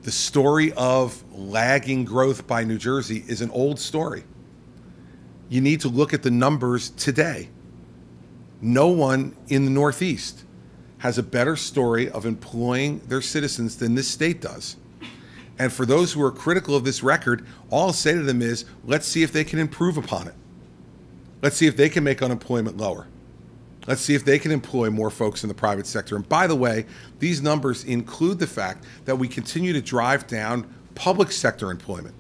The story of lagging growth by New Jersey is an old story. You need to look at the numbers today. No one in the Northeast has a better story of employing their citizens than this state does. And for those who are critical of this record, all I'll say to them is, let's see if they can improve upon it. Let's see if they can make unemployment lower. Let's see if they can employ more folks in the private sector. And by the way, these numbers include the fact that we continue to drive down public sector employment.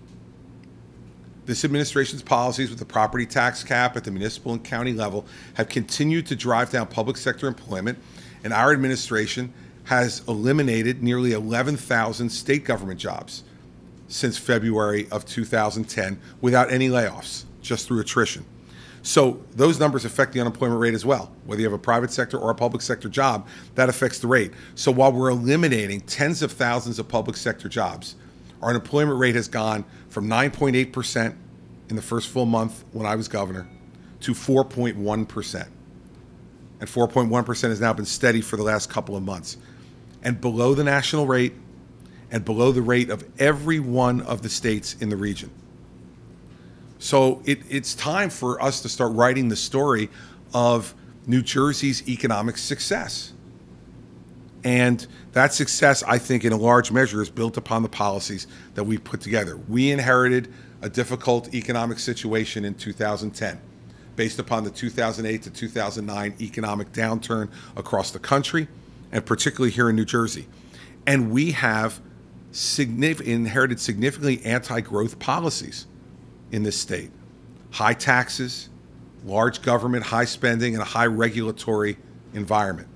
This administration's policies with the property tax cap at the municipal and county level have continued to drive down public sector employment, and our administration has eliminated nearly 11,000 state government jobs since February of 2010 without any layoffs, just through attrition. So those numbers affect the unemployment rate as well. Whether you have a private sector or a public sector job, that affects the rate. So while we're eliminating tens of thousands of public sector jobs, our unemployment rate has gone from 9.8% in the first full month when I was governor to 4.1%. And 4.1% has now been steady for the last couple of months, and below the national rate and below the rate of every one of the states in the region. So it's time for us to start writing the story of New Jersey's economic success. And that success, I think, in a large measure is built upon the policies that we put together. We inherited a difficult economic situation in 2010 based upon the 2008 to 2009 economic downturn across the country, and particularly here in New Jersey. And we have inherited significantly anti-growth policies in this state. High taxes, large government, high spending, and a high regulatory environment.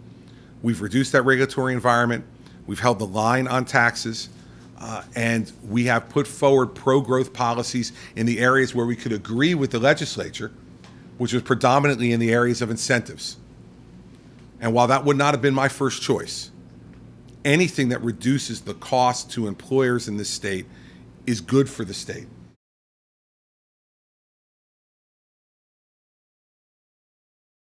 We've reduced that regulatory environment. We've held the line on taxes, and we have put forward pro-growth policies in the areas where we could agree with the legislature, which was predominantly in the areas of incentives. And while that would not have been my first choice, anything that reduces the cost to employers in this state is good for the state.